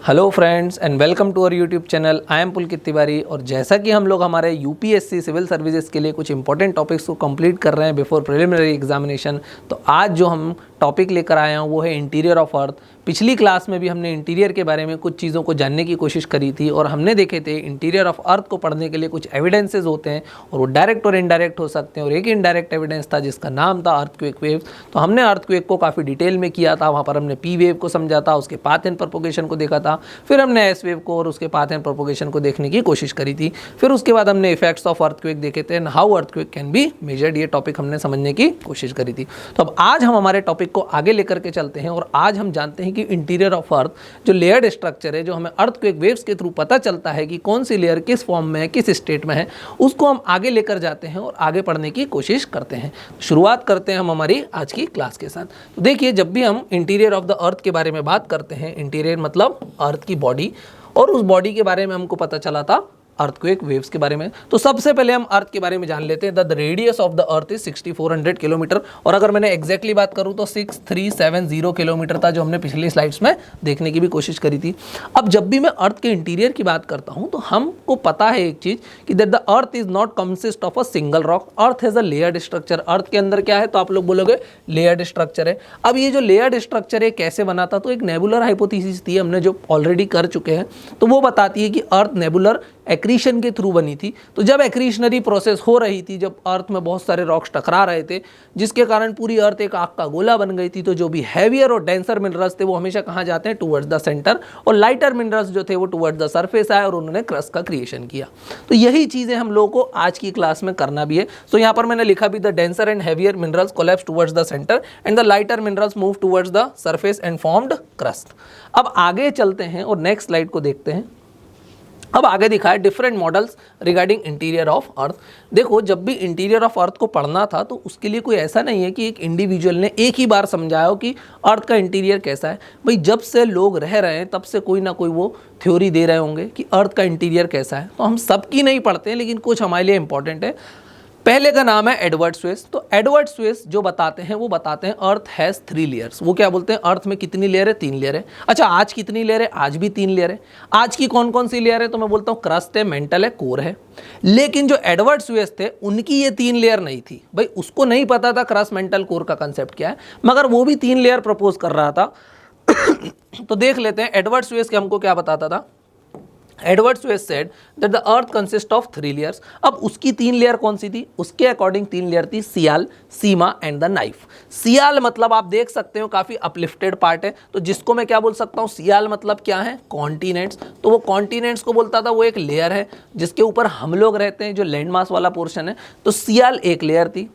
Hello friends and welcome to our YouTube channel. I am Pulkit Tiwari. और जैसा कि हम लोग हमारे यूपीएससी सिविल सर्विसेज के लिए कुछ इंपॉर्टेंट टॉपिक्स को कंप्लीट कर रहे हैं बिफोर प्रिलिमिनरी एग्जामिनेशन, तो आज जो हम टॉपिक लेकर आए हैं वो है इंटीरियर ऑफ अर्थ। पिछली क्लास में भी हमने इंटीरियर के बारे में कुछ चीज़ों को जानने की कोशिश करी थी और हमने देखे थे इंटीरियर ऑफ अर्थ को पढ़ने के लिए कुछ एविडेंसेस होते हैं और वो डायरेक्ट और इनडायरेक्ट हो सकते हैं। और एक इनडायरेक्ट एविडेंस था जिसका नाम था अर्थक्वेक वेव्स। तो हमने अर्थक्वेक को काफ़ी डिटेल में किया था, वहाँ पर हमने पी वेव को समझा था, उसके पाथ एंड प्रोपोगेशन को देखा था, फिर हमने एस वेव को और उसके पाथ एंड प्रोपोगेशन को देखने की कोशिश करी थी। फिर उसके बाद हमने इफेक्ट्स ऑफ अर्थक्वेक देखे थे, how earthquake can be measured. ये टॉपिक हमने समझने की कोशिश करी थी। तो अब आज हम हमारे टॉपिक को आगे लेकर के चलते हैं और आज हम जानते हैं कि इंटीरियर ऑफ अर्थ जो लेयर्ड स्ट्रक्चर है, जो हमें अर्थक्वेक वेव्स के थ्रू पता चलता है कि कौन सी लेयर किस फॉर्म में है, किस स्टेट में है, उसको हम आगे लेकर जाते हैं और आगे पढ़ने की कोशिश करते हैं। शुरुआत करते हैं हम हमारी आज की क्लास के साथ। तो देखिए, जब भी हम इंटीरियर ऑफ द अर्थ के बारे में बात करते हैं, इंटीरियर मतलब अर्थ की बॉडी, और उस बॉडी के बारे में हमको पता चला था अर्थक्वेक वेव्स के बारे में। तो सबसे पहले हम अर्थ के बारे में जान लेते हैं। The radius of the earth is 6400 kilometre, और अगर मैंने एग्जैक्टली बात करूं तो 6370 किलोमीटर था, जो हमने पिछली स्लाइड्स में देखने की भी कोशिश करी थी। अब जब भी मैं अर्थ के इंटीरियर की बात करता हूं तो हमको पता है एक चीज कि that the earth is not consist of a single rock, earth has a layered structure. Earth के अंदर क्या है, तो आप लोग बोलोगे लेयर्ड स्ट्रक्चर है। अब ये जो लेयर्ड स्ट्रक्चर है कैसे बना था, तो एक नेबुलर हाइपोथेसिस थी हमने जो ऑलरेडी कर चुके हैं। तो वो बताती है कि अर्थ नेबुलर एक्रीशन के थ्रू बनी थी। तो जब एक्रीशनरी प्रोसेस हो रही थी, जब अर्थ में बहुत सारे रॉक्स टकरा रहे थे, जिसके कारण पूरी अर्थ एक आग का गोला बन गई थी, तो जो भी हैवियर और डेंसर मिनरल्स थे वो हमेशा कहाँ जाते हैं, टुवर्ड्स द सेंटर, और लाइटर मिनरल्स जो थे वो टुवर्ड्स द सरफेस आए और उन्होंने क्रस्ट का क्रिएशन किया। तो यही चीज़ें हम लोगों को आज की क्लास में करना भी है। तो यहाँ पर मैंने लिखा भी, the denser and heavier minerals collapse towards the centre and the lighter minerals move towards the surface and formed crust. अब आगे चलते हैं और नेक्स्ट स्लाइड को देखते हैं। अब आगे दिखा है different models regarding interior of अर्थ। देखो, जब भी इंटीरियर ऑफ अर्थ को पढ़ना था तो उसके लिए कोई ऐसा नहीं है कि एक इंडिविजुअल ने एक ही बार समझाया हो कि अर्थ का इंटीरियर कैसा है। भाई, जब से लोग रह रहे हैं तब से कोई ना कोई वो थ्योरी दे रहे होंगे कि अर्थ का इंटीरियर कैसा है। तो हम सबकी नहीं पढ़ते हैं, लेकिन कुछ हमारे लिए इंपॉर्टेंट है। पहले का नाम है एडवर्ड स्वेस। तो एडवर्ड स्वेस जो बताते हैं वो बताते हैं अर्थ हैज़ 3 लेयर्स। वो क्या बोलते हैं, अर्थ में कितनी लेयर है, 3 लेयर है। अच्छा, आज कितनी लेयर है, आज भी 3 लेयर है। आज की कौन कौन सी लेयर है, तो मैं बोलता हूँ क्रस्ट है, मेंटल है, कोर है। लेकिन जो एडवर्ड स्वेस थे उनकी ये 3 लेयर नहीं थी। भाई, उसको नहीं पता था क्रस्ट, मेंटल, कोर का कंसेप्ट क्या है, मगर वो भी 3 लेयर प्रपोज कर रहा था। तो देख लेते हैं एडवर्ड स्वेस के हमको क्या बताता था। Edward Suez said that the earth consist of 3 layers. अब उसकी 3 लेयर कौन सी थी, उसके अकॉर्डिंग 3 लेयर थी, सियाल, सीमा एंड द नाइफ। सियाल मतलब आप देख सकते हो काफी अपलिफ्टेड पार्ट है, तो जिसको मैं क्या बोल सकता हूँ, सियाल मतलब क्या है, कॉन्टिनेंट्स। तो वो कॉन्टिनेंट्स को बोलता था वो एक लेयर है जिसके ऊपर हम लोग रहते हैं, जो लैंड मास वाला पोर्शन है। तो सियाल एक लेयर थी।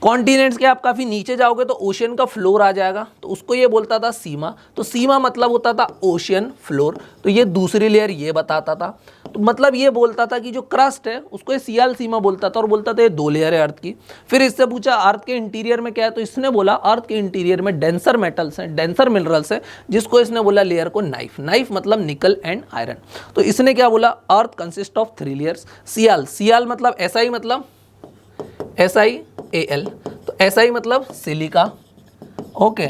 कॉन्टिनेंट्स के आप काफ़ी नीचे जाओगे तो ओशियन का फ्लोर आ जाएगा, तो उसको ये बोलता था सीमा। तो सीमा मतलब होता था ओशियन फ्लोर। तो ये दूसरी लेयर ये बताता था। तो मतलब ये बोलता था कि जो क्रस्ट है उसको ये सियाल सीमा बोलता था, और बोलता था ये 2 लेयर है अर्थ की। फिर इससे पूछा अर्थ के इंटीरियर में क्या है, तो इसने बोला अर्थ के इंटीरियर में डेंसर मेटल्स हैं, डेंसर मिनरल्स हैं, जिसको इसने बोला लेयर को नाइफ। नाइफ मतलब निकल एंड आयरन। तो इसने क्या बोला, अर्थ कंसिस्ट ऑफ 3 लेयर्स। सियाल, सियाल मतलब ऐसा ही, मतलब SiAl, तो SI मतलब सिलिका, ओके,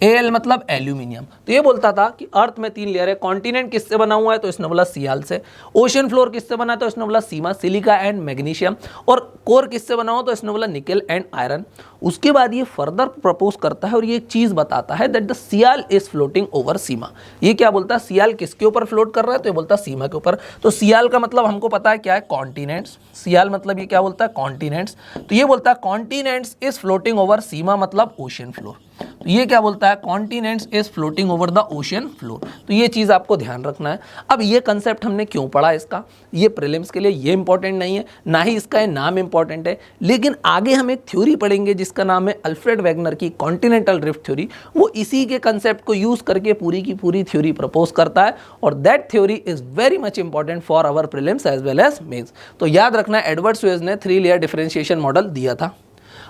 Al मतलब एल्यूमिनियम। तो ये बोलता था कि अर्थ में 3 लेयर है। कॉन्टिनेंट किससे बना हुआ है, तो इसने बोला सियाल से। ओशन फ्लोर किससे बना, तो इसने बोला सीमा, सिलिका एंड मैग्नीशियम। और कोर किससे बना हो, तो इसने बोला निकल एंड आयरन। उसके बाद ये फर्दर प्रपोज करता है और ये एक चीज बताता है that the sial is floating over sima. ये क्या बोलता है, सियाल किसके ऊपर फ्लोट कर रहा है, तो ये बोलता है सीमा के ऊपर। तो सियाल का मतलब हमको पता है क्या है, कॉन्टिनेंट्स। सियाल मतलब ये क्या बोलता है, कॉन्टिनेंट्स। तो ये बोलता है कॉन्टिनेंट्स इज फ्लोटिंग ओवर सीमा मतलब ओशियन फ्लोर। तो ये क्या बोलता है, continents is floating over the ocean floor. तो ये चीज़ आपको ध्यान रखना है। अब ये कंसेप्ट हमने क्यों पढ़ा, इसका ये प्रीलिम्स के लिए ये इंपॉर्टेंट नहीं है, ना ही इसका नाम इंपॉर्टेंट है। लेकिन आगे हम एक थ्योरी पढ़ेंगे जिसका नाम है अल्फ्रेड वेगनर की कॉन्टिनेंटल ड्रिफ्ट थ्योरी। वो इसी के कंसेप्ट को यूज करके पूरी की पूरी थ्योरी प्रपोज करता है, और that theory is very much important for our prelims as well as mains. तो याद रखना, एडवर्ड स्वेस ने 3 लेयर डिफरेंशिएशन मॉडल दिया था।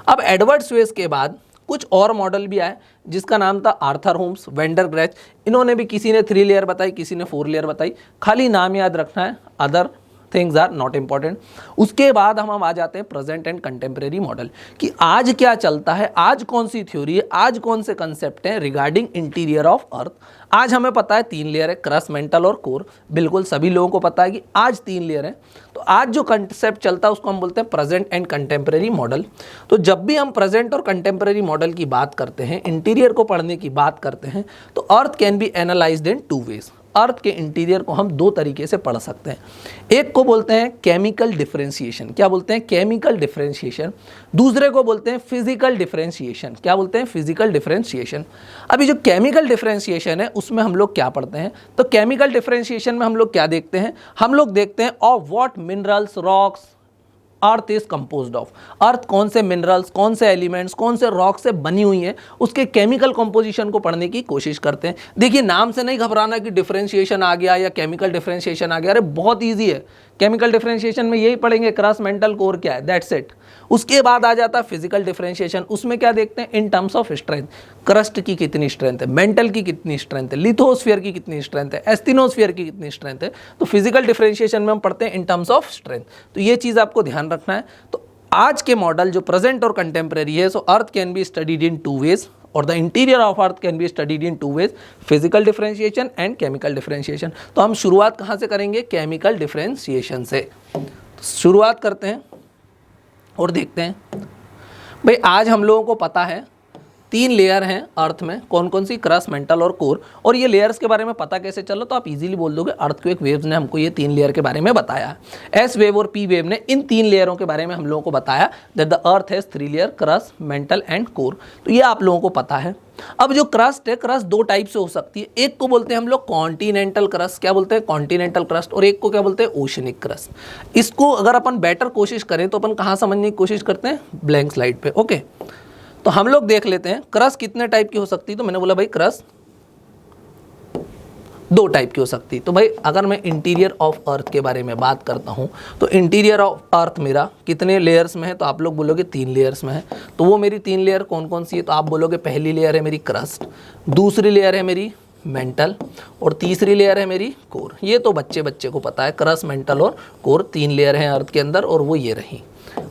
अब एडवर्ड स्वेस के बाद कुछ और मॉडल भी आए जिसका नाम था आर्थर होम्स, वेंडर ग्रेच। इन्होंने भी, किसी ने 3 लेयर बताई, किसी ने 4 लेयर बताई। खाली नाम याद रखना है, other things are not important. उसके बाद हम आ जाते हैं प्रेजेंट एंड कंटेम्प्रेरी मॉडल कि आज क्या चलता है, आज कौन सी थ्योरी है, आज कौन से कंसेप्ट हैं रिगार्डिंग इंटीरियर ऑफ अर्थ। आज हमें पता है 3 लेयर है, क्रस्ट, मेंटल और कोर, बिल्कुल सभी लोगों को पता है कि आज 3 लेयर है। तो आज जो कंसेप्ट चलता है उसको हम बोलते हैं प्रेजेंट एंड कंटेम्प्रेरी मॉडल। तो जब भी हम प्रेजेंट और कंटेम्प्रेरी मॉडल की बात करते हैं, इंटीरियर को पढ़ने की बात करते हैं, तो earth can be analysed in 2 ways. Earth के इंटीरियर को हम 2 तरीके से पढ़ सकते हैं। एक को बोलते हैं केमिकल डिफरेंशिएशन, क्या बोलते हैं, केमिकल डिफरेंशिएशन। दूसरे को बोलते हैं फिजिकल डिफरेंशिएशन, क्या बोलते हैं, फिजिकल डिफरेंशिएशन। अभी जो केमिकल डिफरेंशिएशन है उसमें हम लोग क्या पढ़ते हैं, तो केमिकल डिफरेंशिएशन में हम लोग क्या देखते हैं, हम लोग देखते हैं of what minerals, rocks earth is composed of. Earth कौन से मिनरल्स, कौन से एलिमेंट्स, कौन से रॉक से बनी हुई है, उसके केमिकल कंपोजिशन को पढ़ने की कोशिश करते हैं। देखिए नाम से नहीं घबराना कि डिफरेंशिएशन आ गया या केमिकल डिफरेंशिएशन आ गया, अरे बहुत ईजी है। केमिकल डिफरेंशिएशन में यही पढ़ेंगे क्रस्ट, मेंटल, कोर क्या है, दैट्स इट। उसके बाद आ जाता है फिजिकल डिफरेंशिएशन, उसमें क्या देखते हैं, in terms of strength, crust की कितनी स्ट्रेंथ है, मेंटल की कितनी स्ट्रेंथ है, लिथोस्फीयर की कितनी स्ट्रेंथ है, एस्थिनोस्फीयर की कितनी स्ट्रेंथ है। तो फिजिकल डिफरेंशिएशन में हम पढ़ते हैं इन टर्म्स ऑफ स्ट्रेंथ। तो ये चीज़ आपको ध्यान रखना है। तो आज के मॉडल जो प्रेजेंट और कंटेम्प्रेरी है, so earth can be studied in 2 ways और the interior of earth can be studied in 2 ways, physical differentiation and chemical differentiation. तो हम शुरुआत कहाँ से करेंगे, केमिकल डिफरेंशिएशन से। तो शुरुआत करते हैं और देखते हैं भाई, आज हम लोगों को पता है 3 लेयर हैं अर्थ में, कौन कौन सी, क्रस्ट, मेंटल और कोर। और ये लेयर्स के बारे में पता कैसे चला, तो आप इजीली बोल दोगे अर्थक्वेक वेव्स ने हमको ये 3 लेयर के बारे में बताया। एस वेव और पी वेव ने इन 3 लेयरों के बारे में हम लोगों को बताया that the earth has 3 layer, crust, mental and core. तो ये आप लोगों को पता है। अब जो क्रस्ट है, क्रस्ट 2 टाइप से हो सकती है। एक को बोलते हैं हम लोग कॉन्टिनेंटल क्रस्ट, क्या बोलते हैं, कॉन्टिनेंटल क्रस्ट, और एक को क्या बोलते हैं, ओशनिक क्रस्ट। इसको अगर अपन बेटर कोशिश करें तो अपन कहाँ समझने की कोशिश करते हैं, ब्लैंक स्लाइड पे। ओके, तो हम लोग देख लेते हैं क्रस्ट कितने टाइप की हो सकती है। तो मैंने बोला भाई क्रस्ट 2 टाइप की हो सकती है। तो भाई अगर मैं इंटीरियर ऑफ अर्थ के बारे में बात करता हूँ, तो इंटीरियर ऑफ अर्थ मेरा कितने लेयर्स में है, तो आप लोग बोलोगे 3 लेयर्स में है। तो वो मेरी 3 लेयर कौन कौन सी है, तो आप बोलोगे पहली लेयर है मेरी क्रस्ट, दूसरी लेयर है मेरी मेंटल और तीसरी लेयर है मेरी कोर। ये तो बच्चे को पता है, क्रस्ट, मेंटल और कोर 3 लेयर हैं अर्थ के अंदर, और वो ये रही।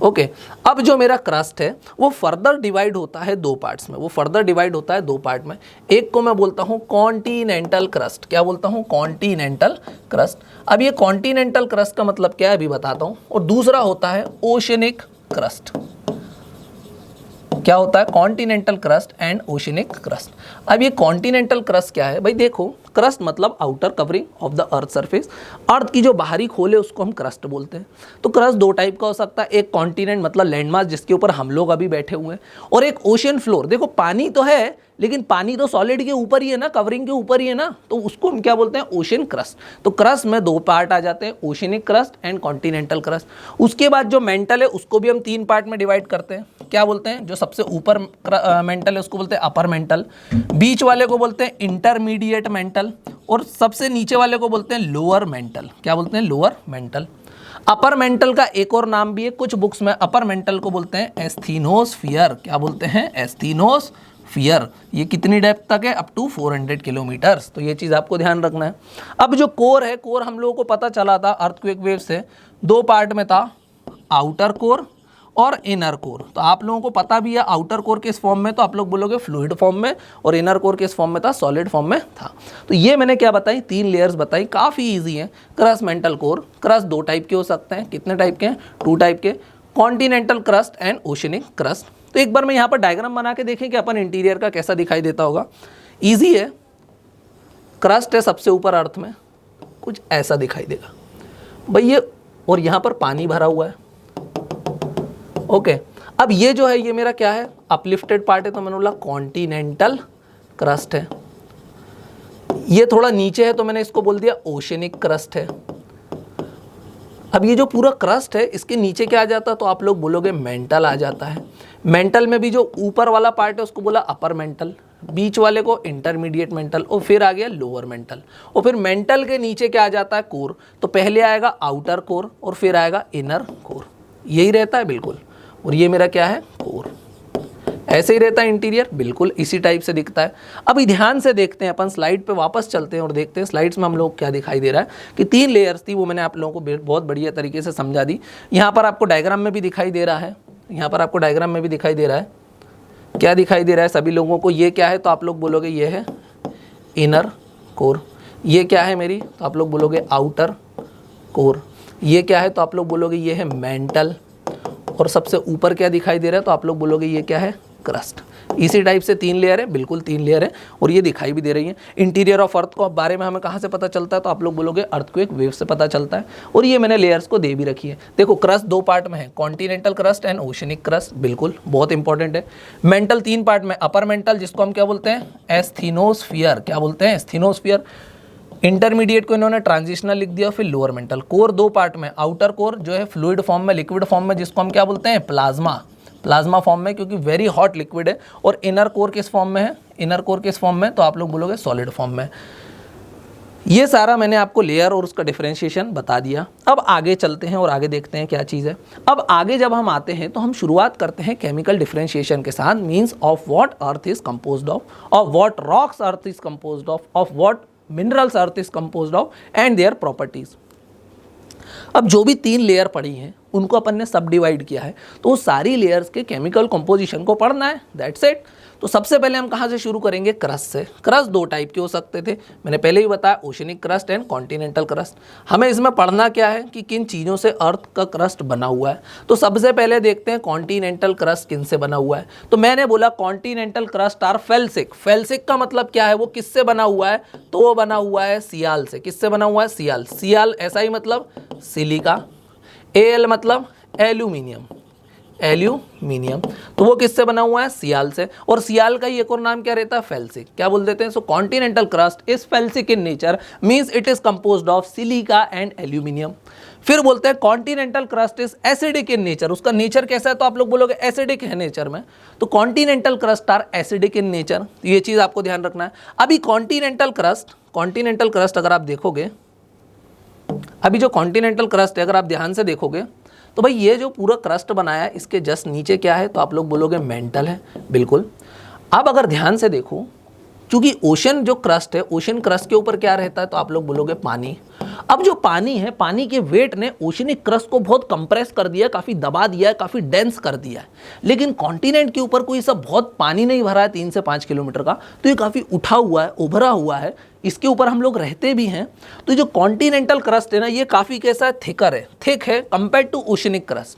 ओके, अब जो मेरा क्रस्ट है वो फर्दर डिवाइड होता है 2 पार्ट्स में, वो फर्दर डिवाइड होता है 2 पार्ट में। एक को मैं बोलता हूँ कॉन्टिनेंटल क्रस्ट, क्या बोलता हूँ, कॉन्टिनेंटल क्रस्ट। अब ये कॉन्टिनेंटल क्रस्ट का मतलब क्या है अभी बताता हूँ। और दूसरा होता है ओशनिक क्रस्ट। क्या होता है, continental crust and oceanic crust. अब ये कॉन्टिनेंटल क्रस्ट क्या है भाई, देखो क्रस्ट मतलब outer covering of the earth surface, earth की जो बाहरी खोल है उसको हम क्रस्ट बोलते हैं। तो क्रस्ट 2 टाइप का हो सकता है, एक कॉन्टिनेंट मतलब लैंडमास जिसके ऊपर हम लोग अभी बैठे हुए हैं, और एक ओशियन फ्लोर। देखो पानी तो है लेकिन पानी तो सॉलिड के ऊपर ही है ना, कवरिंग के ऊपर ही है ना, तो उसको हम क्या बोलते हैं, ओशियन क्रस्ट। तो क्रस्ट में 2 पार्ट आ जाते हैं, oceanic crust and continental crust. उसके बाद जो मेंटल है उसको भी हम 3 पार्ट में डिवाइड करते हैं। क्या बोलते हैं, जो सबसे ऊपर मेंटल है उसको बोलते हैं अपर मेंटल, बीच वाले को बोलते हैं इंटरमीडिएट मेंटल, और सबसे नीचे वाले को बोलते हैं लोअर मेंटल। क्या बोलते हैं, लोअर मेंटल। अपर मेंटल का एक और नाम भी है, कुछ बुक्स में अपर मेंटल को बोलते हैं एस्थीनोस्फीयर। क्या बोलते हैं, एस्थीनोस्फीयर। ये कितनी डेप्थ तक है, अप टू 400 किलोमीटर्स। तो ये चीज़ आपको ध्यान रखना है। अब जो कोर है, कोर हम लोगों को पता चला था अर्थक्वेक वेव से 2 पार्ट में था, आउटर कोर और इनर कोर। तो आप लोगों को पता भी है आउटर कोर किस फॉर्म में, तो आप लोग बोलोगे फ्लूइड फॉर्म में, और इनर कोर किस फॉर्म में था, सॉलिड फॉर्म में था। तो ये मैंने क्या बताई, 3 लेयर्स बताई, काफ़ी इजी है। Crust, mental, core. Crust 2 type के हो सकते हैं, कितने टाइप के हैं, 2 टाइप के, continental crust and oceanic crust. तो एक बार मैं यहाँ पर डायग्राम बना के देखें कि अपन इंटीरियर का कैसा दिखाई देता होगा। ईजी है, क्रस्ट है सबसे ऊपर अर्थ में, कुछ ऐसा दिखाई देगा भाई ये, और यहाँ पर पानी भरा हुआ है। ओके, अब ये जो है ये मेरा क्या है, अपलिफ्टेड पार्ट है, तो मैंने बोला कॉन्टिनेंटल क्रस्ट है। ये थोड़ा नीचे है तो मैंने इसको बोल दिया ओशनिक क्रस्ट है। अब ये जो पूरा क्रस्ट है इसके नीचे क्या आ जाता है, तो आप लोग बोलोगे मेंटल आ जाता है। मेंटल में भी जो ऊपर वाला पार्ट है उसको बोला अपर मेंटल, बीच वाले को इंटरमीडिएट मेंटल, और फिर आ गया लोअर मेंटल। और फिर मेंटल के नीचे क्या आ जाता है, कोर। तो पहले आएगा आउटर कोर और फिर आएगा इनर कोर, यही रहता है बिल्कुल। और ये मेरा क्या है, कोर। ऐसे ही रहता है इंटीरियर, बिल्कुल इसी टाइप से दिखता है। अभी ध्यान से देखते हैं, अपन स्लाइड पे वापस चलते हैं और देखते हैं स्लाइड्स में हम लोग क्या दिखाई दे रहा है कि 3 लेयर्स थी, वो मैंने आप लोगों को बहुत बढ़िया तरीके से समझा दी। यहाँ पर आपको डायग्राम में भी दिखाई दे रहा है, यहाँ पर आपको डायग्राम में भी दिखाई दे रहा है, क्या दिखाई दे रहा है सभी लोगों को, ये क्या है तो आप लोग बोलोगे ये है इनर कोर, ये क्या है मेरी तो आप लोग बोलोगे आउटर कोर, ये क्या है तो आप लोग बोलोगे ये है मेंटल, और सबसे ऊपर क्या दिखाई दे रहा है तो आप लोग बोलोगे ये क्या है क्रस्ट। इसी टाइप से 3 लेयर है, बिल्कुल 3 लेयर है, और ये दिखाई भी दे रही है। इंटीरियर ऑफ अर्थ को बारे में हमें कहाँ से पता चलता है तो आप लोग बोलोगे अर्थक्वेक वेव से पता चलता है, और ये मैंने लेयर्स को दे भी रखी है। देखो क्रस्ट 2 पार्ट में है, continental crust and oceanic crust, बिल्कुल बहुत इंपॉर्टेंट है। मेंटल 3 पार्ट में, अपर मेंटल जिसको हम क्या बोलते हैं एस्थीनोस्फीयर, क्या बोलते हैं एस्थीनोस्फीयर। इंटरमीडिएट को इन्होंने ट्रांजिशनल लिख दिया, फिर लोअर मेंटल। कोर 2 पार्ट में, आउटर कोर जो है फ्लूइड फॉर्म में, लिक्विड फॉर्म में, जिसको हम क्या बोलते हैं प्लाज्मा, प्लाज्मा फॉर्म में क्योंकि वेरी हॉट लिक्विड है। और इनर कोर किस फॉर्म में है, इनर कोर किस फॉर्म में तो आप लोग बोलोगे सॉलिड फॉर्म में। ये सारा मैंने आपको लेयर और उसका डिफरेंशिएशन बता दिया। अब आगे चलते हैं और आगे देखते हैं क्या चीज़ है। अब आगे जब हम आते हैं तो हम शुरुआत करते हैं केमिकल डिफरेंशिएशन के साथ, means of what earth is composed of what rocks earth is composed of what minerals earth is composed of and their properties. अब जो भी 3 लेयर पड़ी हैं उनको अपन ने सब डिवाइड किया है, तो सारी लेयर्स के केमिकल कंपोजिशन को पढ़ना है, दैट्स इट। तो सबसे पहले हम कहाँ से शुरू करेंगे, क्रस्ट से। क्रस्ट 2 टाइप के हो सकते थे, मैंने पहले ही बताया, oceanic crust and continental crust. हमें इसमें पढ़ना क्या है कि किन चीज़ों से अर्थ का क्रस्ट बना हुआ है। तो सबसे पहले देखते हैं कॉन्टिनेंटल क्रस्ट किन से बना हुआ है। तो मैंने बोला continental crust are felsic. Felsic का मतलब क्या है, वो किससे बना हुआ है तो वो बना हुआ है सियाल से। किससे बना हुआ है, सियाल। सियाल ऐसा ही मतलब सिलिका, एल मतलब एल्यूमिनियम, एल्यूमिनियम, तो वो किससे बना हुआ है सियाल से। और सियाल का ही एक और नाम क्या रहता है फेल्सिक, क्या बोल देते हैं। So continental crust is felsic in nature, means it is composed of silica and aluminium. फिर बोलते हैं continental crust is acidic in nature. उसका नेचर कैसा है तो आप लोग बोलोगे एसिडिक है नेचर में, तो continental crust are acidic in nature, ये चीज़ आपको ध्यान रखना है। अभी कॉन्टिनेंटल क्रस्ट अगर आप देखोगे, अभी जो कॉन्टिनेंटल क्रस्ट है अगर आप ध्यान से देखोगे तो भाई ये जो पूरा क्रस्ट बनाया है इसके जस्ट नीचे क्या है तो आप लोग बोलोगे मेंटल है, बिल्कुल। अब अगर ध्यान से देखो, क्योंकि ओशन जो क्रस्ट है, ओशन क्रस्ट के ऊपर क्या रहता है तो आप लोग बोलोगे पानी। अब जो पानी है, पानी के वेट ने ओशनिक क्रस्ट को बहुत कंप्रेस कर दिया, काफ़ी दबा दिया है, काफ़ी डेंस कर दिया है। लेकिन कॉन्टिनेंट के ऊपर कोई सब बहुत पानी नहीं भरा है 3 से 5 किलोमीटर का, तो ये काफ़ी उठा हुआ है, उभरा हुआ है, इसके ऊपर हम लोग रहते भी हैं। तो जो कॉन्टिनेंटल क्रस्ट है ना, ये काफ़ी कैसा है, थिकर है, थिक है compare to oceanic crust.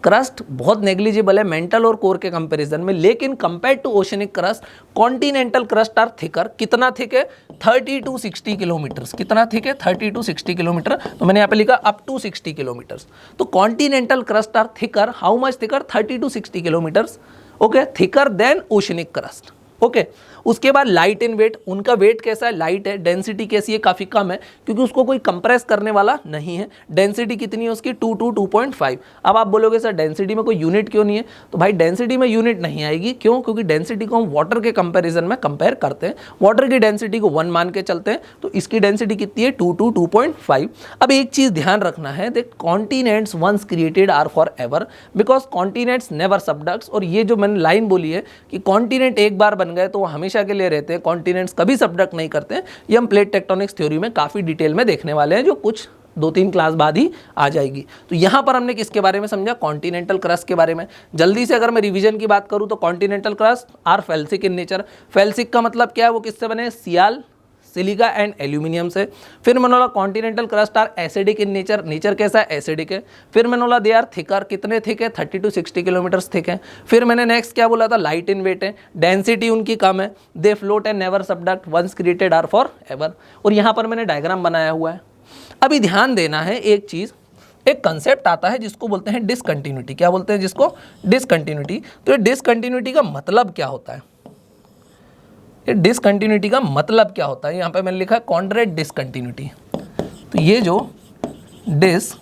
Crust बहुत नेग्लिजिबल है मेंटल और कोर के कंपैरिजन में, लेकिन compare to oceanic crust continental crust are thicker. कितना थिक है, 30 to 60 किलोमीटर्स। कितना थिक है, 30 to 60 किलोमीटर। तो मैंने यहाँ पे लिखा अप टू 60 किलोमीटर्स। तो continental crust are thicker, how much thicker, 30 to 60 kilometres, okay, thicker than oceanic crust, okay. उसके बाद लाइट इन वेट, उनका वेट कैसा है, लाइट है। डेंसिटी कैसी है, काफ़ी कम है, क्योंकि उसको कोई कंप्रेस करने वाला नहीं है। डेंसिटी कितनी है उसकी, 2 to 2.5। अब आप बोलोगे सर डेंसिटी में कोई यूनिट क्यों नहीं है, तो भाई डेंसिटी में यूनिट नहीं आएगी, क्यों, क्योंकि डेंसिटी को हम वाटर के कंपेरिजन में कंपेयर करते हैं। वाटर की डेंसिटी को 1 मान के चलते हैं, तो इसकी डेंसिटी कितनी है, 2 to 2.5। अब एक चीज़ ध्यान रखना है, देख continents once created are forever, because continents never subducts. और ये जो मैंने लाइन बोली है कि कॉन्टिनेंट एक बार बन गए तो वो हमेशा के लिए रहते हैं, कॉन्टिनेंट्स कभी सबडक्ट नहीं करते हैं। ये हम प्लेट टेक्टोनिक्स थ्योरी में काफ़ी डिटेल में देखने वाले हैं, जो कुछ 2-3 क्लास बाद ही आ जाएगी। तो यहाँ पर हमने किसके बारे में समझा, कॉन्टिनेंटल क्रस्ट के बारे में। जल्दी से अगर मैं रिवीजन की बात करूँ तो continental crust are felsic in nature. Felsic का मतलब क्या है, वो किससे बने, सियाल, सिलिका एंड एल्यूमिनियम से। फिर मैंने बोला continental crust are acidic in nature, nature कैसा है, एसिडिक है। फिर मैंने बोला दे आर थिकर, कितने थिक है, 30 to 60 किलोमीटर्स थिक है। फिर मैंने नेक्स्ट क्या बोला था, लाइट इन वेट है, डेंसिटी उनकी कम है, they float and never subduct, once created are forever. और यहाँ पर मैंने डायग्राम बनाया हुआ है। अभी ध्यान देना है एक चीज़, एक कंसेप्ट आता है जिसको बोलते हैं डिसकंटिन्यूटी। क्या बोलते हैं जिसको, डिसकंटिन्यूटी। तो ये डिसकंटिन्यूटी का मतलब क्या होता है, ये डिसकंटिन्यूटी का मतलब क्या होता है, यहाँ पे मैंने लिखा है कॉन्ट्रैक्ट डिसकंटिन्यूटी। तो ये जो डिसकंटिन्यूटी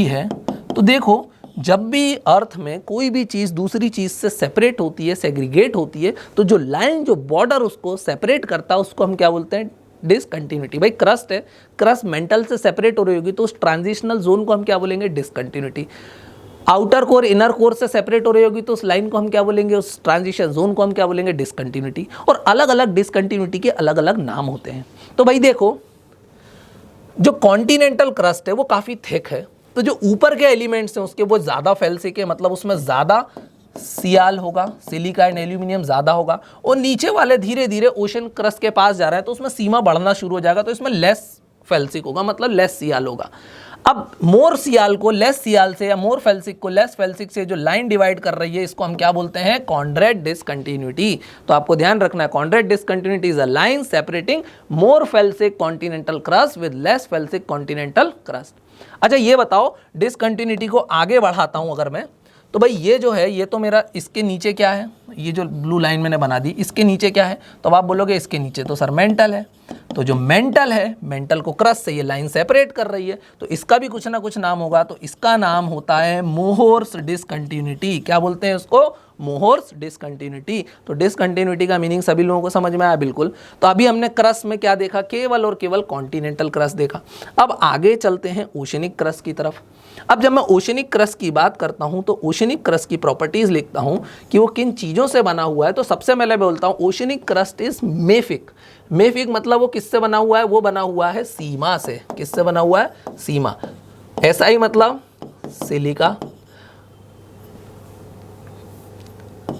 है, तो देखो जब भी अर्थ में कोई भी चीज़ दूसरी चीज़ से सेपरेट होती है, सेग्रीगेट होती है, तो जो लाइन, जो बॉर्डर उसको सेपरेट करता है, उसको हम क्या बोलते हैं, डिसकंटिन्यूटी। भाई क्रस्ट है, क्रस्ट मेंटल से सेपरेट हो रही होगी तो उस ट्रांजिशनल जोन को हम क्या बोलेंगे, discontinuity. Outer core inner core से सेपरेट हो रही होगी तो उस लाइन को हम क्या बोलेंगे, उस ट्रांजिशन जोन को हम क्या बोलेंगे, डिसकंटिन्यूटी। और अलग अलग डिसकंटिन्यूटी के अलग अलग नाम होते हैं। तो भाई देखो, जो कॉन्टिनेंटल क्रस्ट है वो काफ़ी थिक है, तो जो ऊपर के एलिमेंट्स हैं उसके वो ज़्यादा फेल्सिक है, मतलब उसमें ज़्यादा सियाल होगा, सिलिका एंड एल्यूमिनियम ज़्यादा होगा। और नीचे वाले धीरे धीरे ओशन क्रस्ट के पास जा रहा है तो उसमें सीमा बढ़ना शुरू हो जाएगा, तो इसमें लेस फेल्सिक होगा, मतलब लेस सियाल होगा। अब मोर सियाल को लेस सियाल से या मोर फेल्सिक को लेस फेल्सिक से जो लाइन डिवाइड कर रही है, इसको हम क्या बोलते हैं, कॉन्ड्रेट डिसकंटिन्यूटी। तो आपको ध्यान रखना है, Conrad discontinuity is a line separating more felsic continental crust with less felsic continental crust. अच्छा ये बताओ, डिसकंटिन्यूटी को आगे बढ़ाता हूं अगर मैं, तो भाई ये जो है, ये तो मेरा इसके नीचे क्या है, ये जो ब्लू लाइन मैंने बना दी, इसके नीचे क्या है, तो आप बोलोगे इसके नीचे तो सर मेंटल है। तो जो मेंटल है, मेंटल को क्रस्ट से ये लाइन सेपरेट कर रही है, तो इसका भी कुछ ना कुछ नाम होगा। तो इसका नाम होता है मोहर्स डिसकंटिन्यूटी। क्या बोलते हैं उसको, मोहर्स डिसकंटिन्यूटी। तो डिसकंटिन्यूटी का मीनिंग सभी लोगों को समझ में आया, बिल्कुल। तो अभी हमने क्रस्ट में क्या देखा, केवल और केवल कॉन्टिनेंटल क्रस्ट देखा। अब आगे चलते हैं ओशनिक क्रस्ट की तरफ। अब जब मैं ओशनिक क्रस्ट की बात करता हूं तो ओशनिक क्रस्ट की प्रॉपर्टीज लिखता हूं कि वो किन चीज़ों से बना हुआ है। तो सबसे पहले बोलता हूं ओशनिक क्रस्ट इज मेफिक। मेफिक मतलब वो किससे बना हुआ है, वो बना हुआ है सीमा से। किससे बना हुआ है, सीमा। ऐसा ही मतलब सिलिका,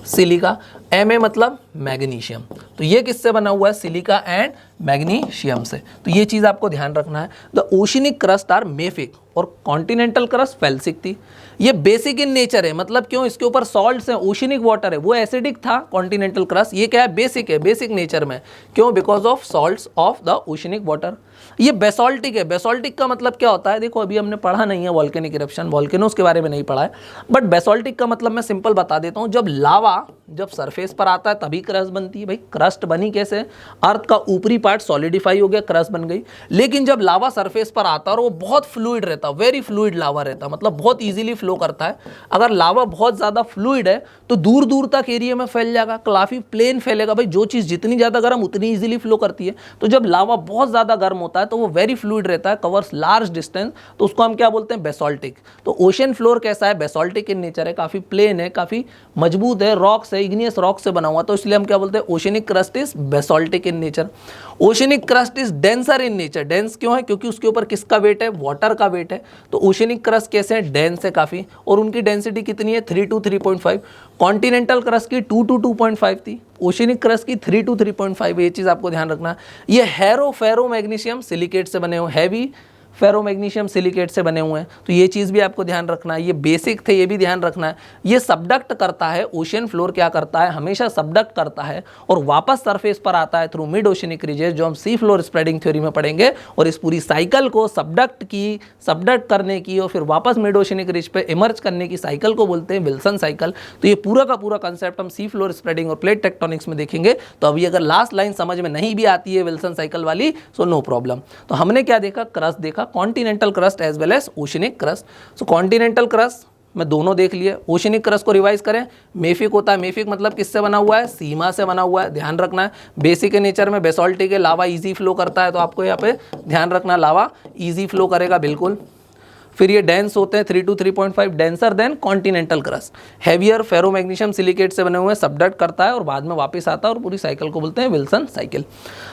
सिलिका। Ma मतलब मैग्नीशियम। तो ये किससे बना हुआ है, सिलिका एंड मैग्नीशियम से। तो ये चीज़ आपको ध्यान रखना है। द ओशनिक क्रस्ट आर मेफिक और कॉन्टिनेंटल क्रस्ट फेल्सिक थी। ये बेसिक इन नेचर है, मतलब क्यों, इसके ऊपर सॉल्ट्स हैं, ओशनिक वाटर है, वो एसिडिक था कॉन्टिनेंटल क्रस्ट। ये क्या है, बेसिक है, बेसिक नेचर में। क्यों, because of salts of the oceanic water. ये बेसोल्टिक है। बेसोल्टिक का मतलब क्या होता है, देखो अभी हमने पढ़ा नहीं है वॉल्केनिक इरप्शन, वॉल्केनोस के बारे में नहीं पढ़ा है, बट बेसोल्टिक का मतलब मैं सिंपल बता देता हूँ। जब लावा जब सरफेस पर आता है तभी क्रस्ट बनती है। भाई क्रस्ट बनी कैसे, अर्थ का ऊपरी पार्ट सॉलिडिफाई हो गया, क्रस्ट बन गई। लेकिन जब लावा सरफेस पर आता है और वो बहुत फ्लूइड रहता, वेरी फ्लूइड लावा रहता, मतलब बहुत इजीली फ्लो करता है। अगर लावा बहुत ज़्यादा फ्लूइड है तो दूर दूर तक एरिया में फैल जाएगा, काफ़ी प्लेन फैलेगा। भाई जो चीज़ जितनी ज़्यादा गर्म उतनी ईजिली फ्लो करती है। तो जब लावा बहुत ज़्यादा गर्म होता है तो वो वेरी फ्लूइड रहता है, कवर्स लार्ज डिस्टेंस, तो उसको हम क्या बोलते हैं, बेसोल्टिक। तो ओशन फ्लोर कैसा है, बेसोल्टिक इन नेचर है, काफ़ी प्लेन है, काफ़ी मजबूत है, रॉक से, इग्नियस रॉक से बना हुआ, तो इसलिए हम क्या बोलते हैं, oceanic crust is basaltic in nature. Oceanic crust is denser in nature. Dense क्यों है, क्योंकि उसके ऊपर किसका वेट है, वाटर का वेट है। तो ओशनिक क्रस्ट कैसे हैं, डेंस है काफ़ी, और उनकी डेंसिटी कितनी है, 3 to 3.5। कॉन्टिनेंटल क्रस्ट की 2 to 2.5 थी, ओशनिक क्रस्ट की 3 to 3.5। ये चीज़ आपको ध्यान रखना है। ये हैरो फेरो मैग्नीशियम सिलिकेट से बने हुए, हैवी फेरो मैग्नीशियम सिलिकेट से बने हुए हैं, तो ये चीज़ भी आपको ध्यान रखना है। ये बेसिक थे, ये भी ध्यान रखना है। ये सबडक्ट करता है, ओशन फ्लोर क्या करता है, हमेशा सबडक्ट करता है और वापस सरफेस पर आता है थ्रू मिड ओशनिक रिजेस, जो हम सी फ्लोर स्प्रेडिंग थ्योरी में पढ़ेंगे। और इस पूरी साइकिल को सबडक्ट करने की और फिर वापस मिड ओशनिक रिज पे इमर्ज करने की साइकिल को बोलते हैं विल्सन साइकिल। तो ये पूरा का पूरा कंसेप्ट हम सी फ्लोर स्प्रेडिंग और प्लेट टेक्टोनिक्स में देखेंगे। तो अभी अगर लास्ट लाइन समझ में नहीं भी आती है विल्सन साइकिल वाली, सो नो प्रॉब्लम। तो हमने क्या देखा, क्रस्ट देखा, continental crust as well as oceanic crust. So continental crust में दोनों देख लिए। ओशनिक क्रस्ट को रिवाइज करें, मेफिक होता है। मेफिक मतलब किससे बना हुआ है, सीमा से बना हुआ है, ध्यान रखना है। बेसिक के नेचर में, बेसोल्टिक है, लावा इजी फ्लो करता है, तो आपको यहाँ पे ध्यान रखना, लावा इजी फ्लो करेगा बिल्कुल। फिर ये डेंस होते हैं 3 to 3.5, denser than continental crust. Heavier ferro magnesium silicate से बने हुए, सबडक्ट करता है और बाद में वापस आता है, और पूरी साइकिल को बोलते हैं विल्सन साइकिल।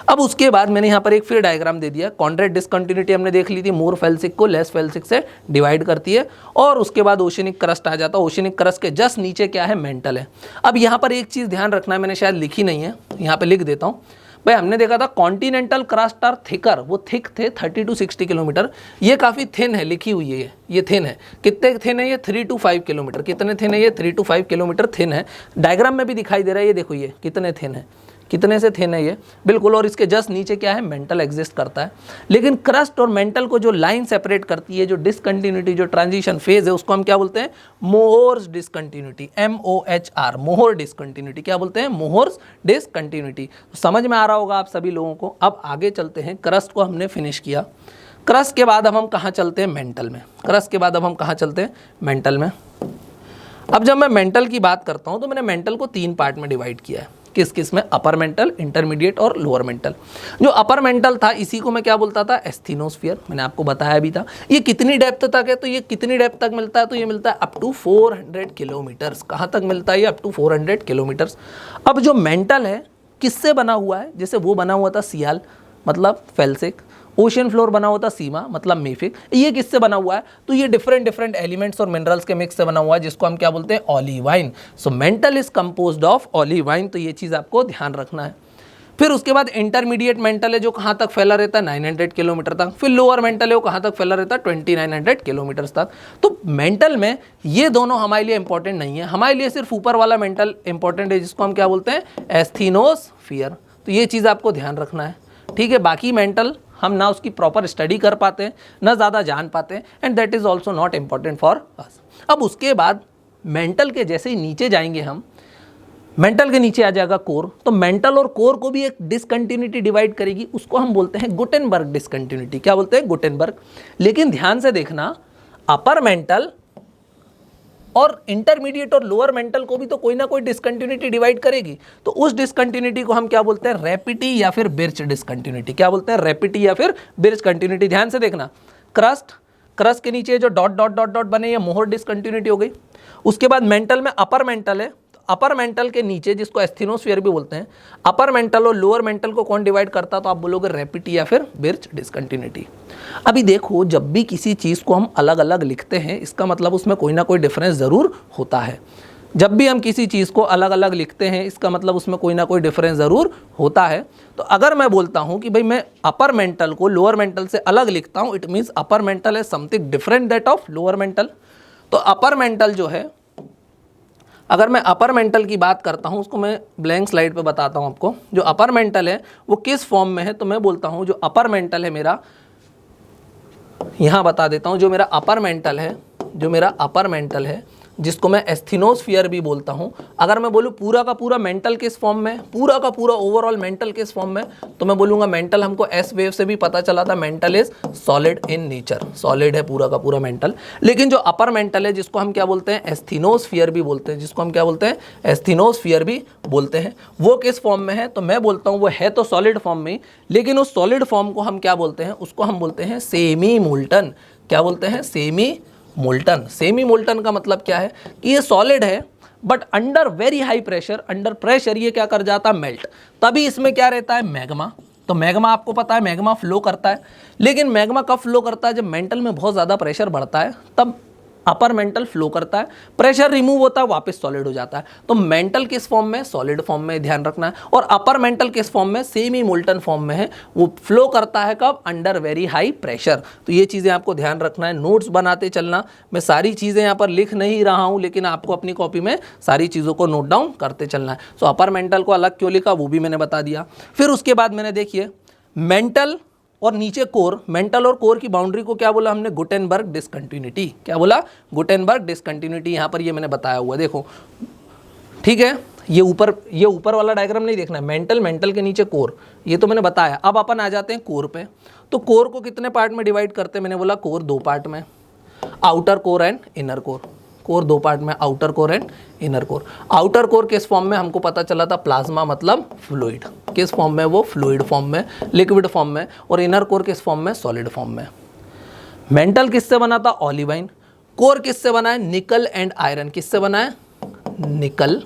अब उसके बाद मैंने यहाँ पर एक फिर डायग्राम दे दिया। कॉन्ट्रेट डिसकंटिन्यूटी हमने देख ली थी, मोर फेल्सिक को लेस फेल्सिक से डिवाइड करती है, और उसके बाद ओशनिक क्रस्ट आ जाता है। ओशनिक क्रस्ट के जस्ट नीचे क्या है, मेंटल है। अब यहाँ पर एक चीज़ ध्यान रखना है, मैंने शायद लिखी नहीं है, यहाँ पर लिख देता हूँ। भाई हमने देखा था कॉन्टिनेंटल क्रस्ट आर थिकर, वो थिक थे 30 to 60 किलोमीटर। ये काफ़ी थिन है, लिखी हुई है, ये थिन है। कितने थिन है ये, 3 to 5 किलोमीटर। कितने थिन है ये, 3 to 5 किलोमीटर थिन है। डायग्राम में भी दिखाई दे रहा है, ये देखो ये कितने थिन है, कितने से थिन है ये, बिल्कुल। और इसके जस्ट नीचे क्या है, मेंटल एग्जिस्ट करता है। लेकिन क्रस्ट और मेंटल को जो लाइन सेपरेट करती है, जो डिसकंटिन्यूटी, जो ट्रांजिशन फेज है, उसको हम क्या बोलते हैं, मोहर्स डिसकंटिन्यूटी, MOHR, मोहर डिसकंटिन्यूटी। क्या बोलते हैं, मोहर्स डिसकंटिन्यूटी। समझ में आ रहा होगा आप सभी लोगों को। अब आगे चलते हैं, क्रस्ट को हमने फिनिश किया। क्रस्ट के बाद अब हम कहाँ चलते हैं, मेंटल में। क्रस्ट के बाद अब हम कहाँ चलते हैं, मेंटल में। अब जब मैं मेंटल की बात करता हूँ तो मैंने मेंटल को 3 पार्ट में डिवाइड किया है। किस किस में, अपर मेंटल, इंटरमीडिएट और लोअर मेंटल। जो अपर मेंटल था इसी को मैं क्या बोलता था, एस्थेनोस्फीयर, मैंने आपको बताया भी था। ये कितनी डेप्थ तक है, तो ये कितनी डेप्थ तक मिलता है, तो ये मिलता है अप टू 400 किलोमीटर्स। कहाँ तक मिलता है ये, अप टू 400 किलोमीटर्स। अब जो मेंटल है किससे बना हुआ है, जैसे वो बना हुआ था सियाल मतलब फेल्सिक, ओशियन फ्लोर बना हुआ था सीमा मतलब मेफिक, ये किससे बना हुआ है, तो ये डिफरेंट एलिमेंट्स और मिनरल्स के मिक्स से बना हुआ है, जिसको हम क्या बोलते हैं, Olivine. So mental is composed of Olivine, तो ये चीज़ आपको ध्यान रखना है। फिर उसके बाद इंटरमीडिएट मेंटल है जो कहाँ तक फैला रहता है, 900 किलोमीटर तक। फिर लोअर मेंटल है वो कहाँ तक फैला रहता है, 2900 किलोमीटर तक। तो मेंटल में ये दोनों हमारे लिए इंपॉर्टेंट नहीं है, हमारे लिए सिर्फ ऊपर वाला मेंटल इंपॉर्टेंट है, जिसको हम क्या बोलते हैं, एस्थेनोस्फीयर। तो ये चीज़ आपको ध्यान रखना है, ठीक है। बाकी मेंटल हम ना उसकी प्रॉपर स्टडी कर पाते हैं, ना ज़्यादा जान पाते हैं, and that is also not important for us. अब उसके बाद मेंटल के जैसे ही नीचे जाएंगे हम, मेंटल के नीचे आ जाएगा कोर। तो मेंटल और कोर को भी एक डिसकंटिन्यूटी डिवाइड करेगी, उसको हम बोलते हैं गुटेनबर्ग डिसकंटिन्यूटी। क्या बोलते हैं, गुटेनबर्ग। लेकिन ध्यान से देखना, अपर मेंटल और इंटरमीडिएट और लोअर मेंटल को भी तो कोई ना कोई डिसकंटिन्यूटी डिवाइड करेगी। तो उस डिसकंटिन्यूटी को हम क्या बोलते हैं, रैपिटी या फिर बिर्च डिसकंटिन्यूटी। क्या बोलते हैं, रैपिटी या फिर बिर्च कंटिन्यूटी। ध्यान से देखना, क्रस्ट के नीचे जो डॉट डॉट डॉट डॉट बने, ये मोहर डिसकंटिन्यूटी हो गई। उसके बाद मेंटल में अपर मेंटल है, अपर मेंटल के नीचे जिसको एस्थेनोस्फीयर भी बोलते हैं, अपर मेंटल और लोअर मेंटल को कौन डिवाइड करता, तो आप बोलोगे रैपिटी या फिर बिर्च डिसकंटिन्यूटी। अभी देखो, जब भी किसी चीज़ को हम अलग अलग लिखते हैं, इसका मतलब उसमें कोई ना कोई डिफरेंस ज़रूर होता है। जब भी हम किसी चीज़ को अलग अलग लिखते हैं, इसका मतलब उसमें कोई ना कोई डिफरेंस ज़रूर होता है। तो अगर मैं बोलता हूँ कि भाई मैं अपर मेंटल को लोअर मेंटल से अलग लिखता हूँ, इट मीन्स अपर मेंटल है something different that of lower mental. तो अपर मेंटल जो है, अगर मैं अपर मेंटल की बात करता हूँ, उसको मैं ब्लैंक स्लाइड पे बताता हूँ आपको। जो अपर मेंटल है वो किस फॉर्म में है, तो मैं बोलता हूँ जो अपर मेंटल है मेरा, यहाँ बता देता हूँ, जो मेरा अपर मेंटल है जिसको मैं एस्थेनोस्फीयर भी बोलता हूँ। अगर मैं बोलूँ पूरा का पूरा मेंटल किस फॉर्म में, पूरा का पूरा ओवरऑल मेंटल किस फॉर्म में, तो मैं बोलूँगा मेंटल, हमको एस वेव से भी पता चला था, mental is solid in nature, solid है पूरा का पूरा मेंटल। लेकिन जो अपर मेंटल है जिसको हम क्या बोलते हैं, एस्थेनोस्फीयर भी बोलते हैं, जिसको हम क्या बोलते हैं, एस्थेनोस्फीयर भी बोलते हैं, वो किस फॉर्म में है, तो मैं बोलता हूँ वो है तो सॉलिड फॉर्म में, लेकिन उस सॉलिड फॉर्म को हम क्या बोलते हैं, उसको हम बोलते हैं सेमी मोल्टन। क्या बोलते हैं, सेमी मोल्टन। सेमी मोल्टन का मतलब क्या है कि ये सॉलिड है but under very high pressure, under pressure ये क्या कर जाता है, मेल्ट। तभी इसमें क्या रहता है, मैग्मा। तो मैग्मा आपको पता है, मैग्मा फ्लो करता है, लेकिन मैग्मा कब फ्लो करता है, जब मेंटल में बहुत ज़्यादा प्रेशर बढ़ता है, तब अपर मेंटल फ्लो करता है, प्रेशर रिमूव होता है, वापस सॉलिड हो जाता है। तो मेंटल किस फॉर्म में, सॉलिड फॉर्म में, ध्यान रखना है। और अपर मेंटल किस फॉर्म में, सेमी मोल्टन फॉर्म में है। वो फ्लो करता है कब, अंडर वेरी हाई प्रेशर। तो ये चीज़ें आपको ध्यान रखना है, नोट्स बनाते चलना। मैं सारी चीज़ें यहाँ पर लिख नहीं रहा हूँ, लेकिन आपको अपनी कॉपी में सारी चीज़ों को नोट डाउन करते चलना है। सो अपर मेंटल को अलग क्यों लिखा वो भी मैंने बता दिया। फिर उसके बाद मैंने देखिए मेंटल और नीचे कोर, मेंटल और कोर की बाउंड्री को क्या बोला हमने, गुटेनबर्ग डिसकंटिन्यूटी। क्या बोला, गुटेनबर्ग डिसकंटिन्यूटी। यहाँ पर ये मैंने बताया हुआ, देखो ठीक है। ये ऊपर वाला डायग्राम नहीं देखना है, मेंटल के नीचे कोर, ये तो मैंने बताया। अब अपन आ जाते हैं कोर पे। तो कोर को कितने पार्ट में डिवाइड करते हैं, मैंने बोला कोर 2 पार्ट में, outer core and inner core. Core 2 part में, outer core and inner core. Outer core किस फॉर्म में, हमको पता चला था प्लाज्मा मतलब फ्लूइड। किस फॉर्म में, वो फ्लूइड फॉर्म में, लिक्विड फॉर्म में। और इनर कोर किस फॉर्म में, सॉलिड फॉर्म में। मेंटल किससे बना था, ऑलिवाइन। कोर किससे बना है, निकल एंड आयरन। किससे बना है, निकल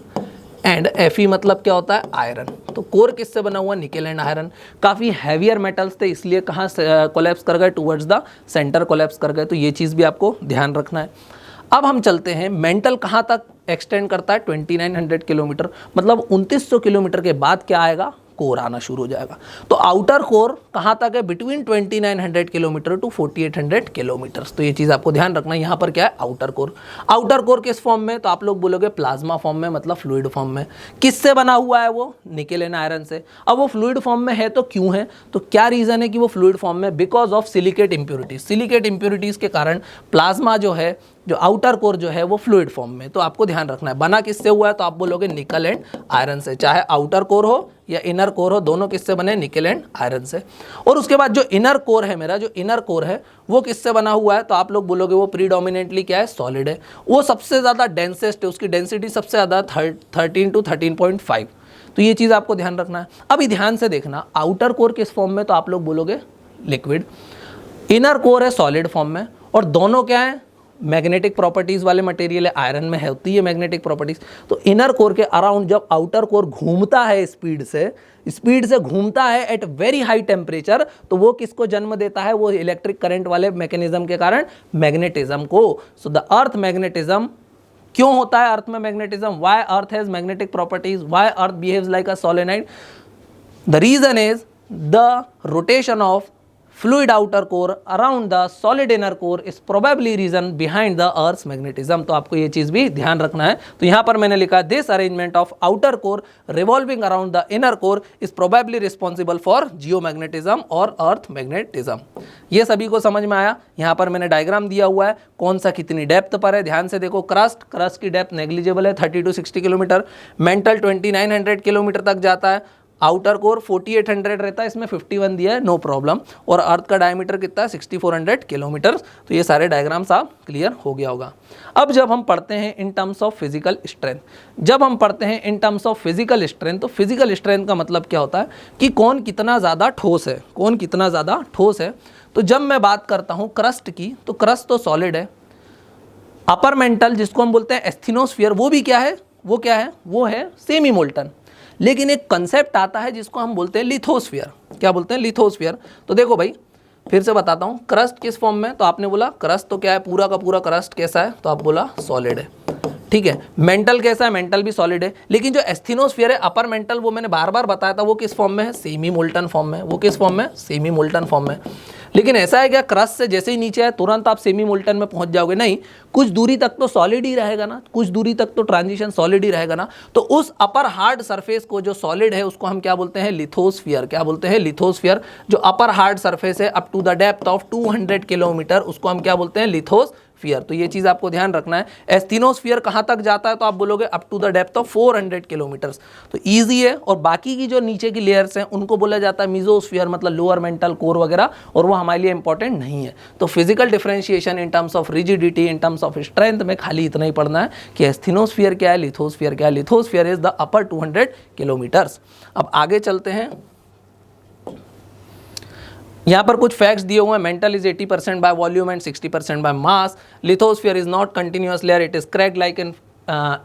एंड Fe मतलब क्या होता है, आयरन। तो कोर किससे बना हुआ, निकल एंड आयरन। काफ़ी हैवियर मेटल्स थे, इसलिए कहाँ कोलैप्स कर गए, टुवर्ड्स द सेंटर कोलैप्स कर गए। तो ये चीज़ भी आपको ध्यान रखना है। अब हम चलते हैं, मेंटल कहाँ तक एक्सटेंड करता है, 2900 किलोमीटर, मतलब 2900 किलोमीटर के बाद क्या आएगा, कोर आना शुरू हो जाएगा। तो आउटर कोर कहाँ तक है, बिटवीन 2900 किलोमीटर टू 4800 किलोमीटर। तो ये चीज़ आपको ध्यान रखना है। यहाँ पर क्या है, आउटर कोर। आउटर कोर किस फॉर्म में, तो आप लोग बोलोगे प्लाज्मा फॉर्म में, मतलब फ्लूइड फॉर्म में। किससे बना हुआ है वो, निकेल एंड आयरन से। अब वो फ्लूइड फॉर्म में है तो क्यों है, तो क्या रीज़न है कि वो फ्लूइड फॉर्म में, because of silicate impurities. Silicate impurities के कारण प्लाज्मा जो है, जो आउटर कोर जो है वो फ्लूइड फॉर्म में। तो आपको ध्यान रखना है, बना किससे हुआ है, तो आप बोलोगे निकल एंड आयरन से। चाहे आउटर कोर हो या इनर कोर हो, दोनों किससे बने, निकल एंड आयरन से। और उसके बाद जो इनर कोर है मेरा, जो इनर कोर है वो किससे बना हुआ है, तो आप लोग बोलोगे वो प्रीडोमिनेटली क्या है, सॉलिड है। वो सबसे ज़्यादा डेंसेस्ट है, उसकी डेंसिटी सबसे ज़्यादा 13 to 13.5। तो ये चीज़ आपको ध्यान रखना है। अभी ध्यान से देखना, आउटर कोर किस फॉर्म में, तो आप लोग बोलोगे लिक्विड, इनर कोर है सॉलिड फॉर्म में, और दोनों क्या है, मैग्नेटिक प्रॉपर्टीज वाले मटेरियल है, आयरन में है होती है मैग्नेटिक प्रॉपर्टीज। तो इनर कोर के अराउंड जब आउटर कोर घूमता है स्पीड से घूमता है एट वेरी हाई टेम्परेचर, तो वो किसको जन्म देता है, वो इलेक्ट्रिक करंट वाले मैकेनिज्म के कारण मैग्नेटिज्म को। सो द अर्थ मैग्नेटिज्म, क्यों होता है अर्थ में magnetism, why earth has magnetic properties, why earth behaves like a solenoid, the reason is the rotation of fluid outer core around the solid inner core is probably reason behind the earth's magnetism। तो आपको ये चीज भी ध्यान रखना है। तो यहां पर मैंने लिखा this arrangement of outer core revolving around the inner core is probably responsible for geomagnetism और earth magnetism। ये सभी को समझ में आया। यहां पर मैंने डायग्राम दिया हुआ है कौन सा कितनी डेप्थ पर है, ध्यान से देखो। क्रस्ट की डेप्थ नेग्लिजिबल है 30 to 60 किलोमीटर, मेंटल 2900 किलोमीटर तक जाता है, आउटर कोर 4800 रहता है, इसमें 51 दिया है, नो प्रॉब्लम। और अर्थ का डायमीटर कितना है 6400 किलोमीटर। तो ये सारे डायग्राम्स आप क्लियर हो गया होगा। अब जब हम पढ़ते हैं in terms of physical strength, तो फिजिकल स्ट्रेंथ का मतलब क्या होता है कि कौन कितना ज़्यादा ठोस है। तो जब मैं बात करता हूँ क्रस्ट की, तो क्रस्ट तो सॉलिड है, अपर मेंटल जिसको हम बोलते हैं एस्थेनोस्फीयर, वो भी क्या है, वो है सेमी मोल्टन। लेकिन एक कंसेप्ट आता है जिसको हम बोलते हैं लिथोस्फीयर। क्या बोलते हैं, लिथोस्फीयर। तो देखो भाई फिर से बताता हूँ, क्रस्ट किस फॉर्म में, तो आपने बोला क्रस्ट तो क्या है, पूरा का पूरा क्रस्ट कैसा है, तो आप बोला सॉलिड है, ठीक है। मेंटल कैसा है, मेंटल भी सॉलिड है। लेकिन जो एस्थेनोस्फीयर है अपर मेंटल, वो मैंने बार बार बताया था, वो किस फॉर्म में है, सेमी मोल्टन फॉर्म में। वो किस फॉर्म में, सेमी मोल्टन फॉर्म में। लेकिन ऐसा है क्या क्रस्ट से जैसे ही नीचे आए तुरंत आप सेमी मोल्टन में पहुंच जाओगे, नहीं, कुछ दूरी तक तो सॉलिड ही रहेगा ना, कुछ दूरी तक तो ट्रांजिशन सॉलिड ही रहेगा ना। तो उस अपर हार्ड सरफेस को जो सॉलिड है उसको हम क्या बोलते हैं, लिथोस्फीयर। क्या बोलते हैं, लिथोस्फीयर। जो अपर हार्ड सरफेस है up to the depth of 200 kilometre, उसको हम क्या बोलते हैं, लिथोस्फीयर। तो ये चीज आपको ध्यान रखना है। एस्थेनोस्फीयर कहां तक जाता है, तो आप बोलोगे up to the depth of 400 kilometre. तो इजी है। और बाकी की जो नीचे की लेयर्स हैं उनको बोला जाता है मीजोस्फीयर, मतलब लोअर मेंटल कोर वगैरह, और वो हमारे लिए इंपॉर्टेंट नहीं है। तो physical differentiation in terms of rigidity, in terms of strength में खाली इतना ही पढ़ना है कि एस्थेनोस्फीयर क्या है, लिथोस्फीयर क्या है। Lithosphere is the upper 200 kilometres. अब आगे चलते हैं। यहाँ पर कुछ फैक्ट्स दिए हुए हैं। Mental is 80% by volume and 60% by mass. Lithosphere is not continuous layer, it is cracked like an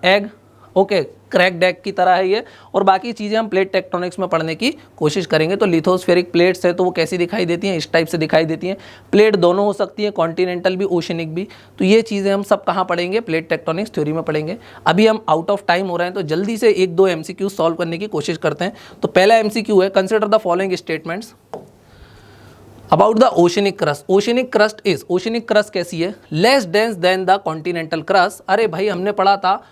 egg. Okay, cracked egg की तरह है ये। और बाकी चीज़ें हम प्लेट टेक्टोनिक्स में पढ़ने की कोशिश करेंगे। तो लिथोस्फेरिक प्लेट्स है तो वो कैसी दिखाई देती हैं, इस टाइप से दिखाई देती हैं। प्लेट दोनों हो सकती है, कॉन्टिनेंटल भी, ओशनिक भी। तो ये चीज़ें हम सब कहाँ पढ़ेंगे, प्लेट टेक्टोनिक्स थ्योरी में पढ़ेंगे। अभी हम आउट ऑफ टाइम हो रहे हैं तो जल्दी से 1-2 MCQ सॉल्व करने की कोशिश करते हैं। तो पहला MCQ है, consider the following statements about the oceanic crust. Oceanic crust कैसी है, less dense then the continental crust. अरे भाई हमने पढ़ा था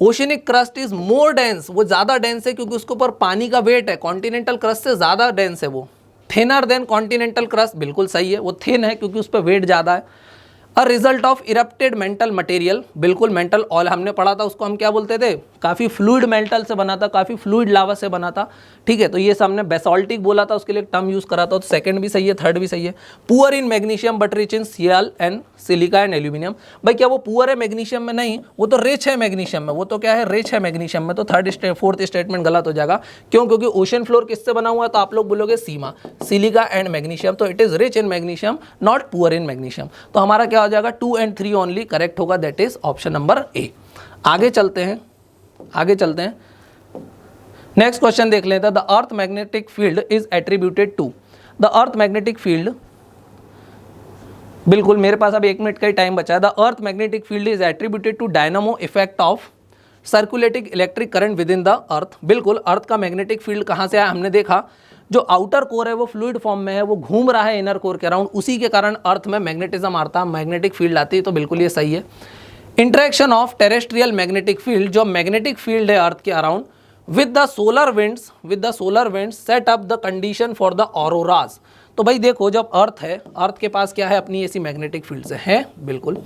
oceanic crust is more dense, वो ज्यादा डेंस है क्योंकि उसके ऊपर पानी का वेट है। कॉन्टिनेंटल क्रस्ट से ज्यादा डेंस है वो। थिनर देन कॉन्टिनेंटल क्रस्ट, बिल्कुल सही है, वो थिन है क्योंकि उस पर वेट ज्यादा है। A result of erupted mental material, बिल्कुल मेंटल ऑयल हमने पढ़ा था, उसको हम क्या बोलते थे, काफ़ी फ्लूइड मेंटल से बना था, काफ़ी फ्लूइड लावा से बना था, ठीक है। तो ये हमने बेसॉल्टिक बोला था, उसके लिए एक टर्म यूज़ करा था। तो सेकंड भी सही है, थर्ड भी सही है। Poor in magnesium but rich in Cl and silica and aluminium. भाई क्या वो पुअर है मैग्नीशियम में, नहीं, वो तो रिच है मैग्नीशियम में। वो तो क्या है, रिच है मैग्नीशियम में। तो फोर्थ स्टेटमेंट गलत हो जाएगा। क्यों, क्योंकि ओशन फ्लोर किससे बना हुआ है, तो आप लोग बोलोगे सीमा, सिलिका एंड मैग्नीशियम। तो it is rich in magnesium, not poor in magnesium. तो हमारा क्या हो जाएगा, 2 and 3 ओनली करेक्ट होगा, that is option number A. आगे चलते हैं। नेक्स्ट क्वेश्चन देख लेते हैं। The earth magnetic field is attributed to, the earth magnetic field, बिल्कुल मेरे पास अब 1 मिनट का ही टाइम बचा है। The earth magnetic field is attributed to dynamo effect of circulating electric current within the earth. बिल्कुल, अर्थ का मैग्नेटिक फील्ड कहाँ से आया, हमने देखा जो आउटर कोर है वो फ्लूइड फॉर्म में है, वो घूम रहा है इनर कोर के अराउंड, उसी के कारण अर्थ में मैग्नेटिज्म आता है, मैग्नेटिक फील्ड आती है। तो बिल्कुल ये सही है। Interaction of terrestrial magnetic field, जो मैग्नेटिक फील्ड है अर्थ के around, with the solar winds set up the condition for the auroras. तो भाई देखो, जब अर्थ है, अर्थ के पास क्या है, अपनी ऐसी मैग्नेटिक फील्ड से है, बिल्कुल।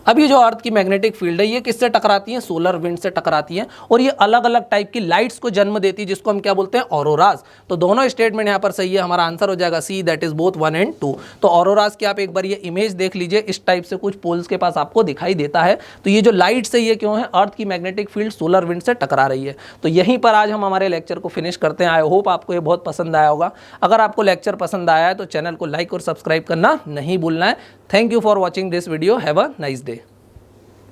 अब ये जो अर्थ की मैग्नेटिक फील्ड है, ये किससे टकराती है, सोलर विंड से टकराती है, और ये अलग अलग टाइप की लाइट्स को जन्म देती है, जिसको हम क्या बोलते हैं, ऑरोराज। तो दोनों स्टेटमेंट यहाँ पर सही है, हमारा आंसर हो जाएगा सी, दैट इज बोथ 1 और 2। तो ऑरोराज की आप एक बार ये इमेज देख लीजिए, इस टाइप से कुछ पोल्स के पास आपको दिखाई देता है। तो ये जो लाइट्स है ये क्यों है, अर्थ की मैग्नेटिक फील्ड सोलर विंड से टकरा रही है। तो यहीं पर आज हम हमारे लेक्चर को फिनिश करते हैं। आई होप आपको ये बहुत पसंद आया होगा। अगर आपको लेक्चर पसंद आया है तो चैनल को लाइक और सब्सक्राइब करना नहीं भूलना है। Thank you for watching this video. Have a nice day.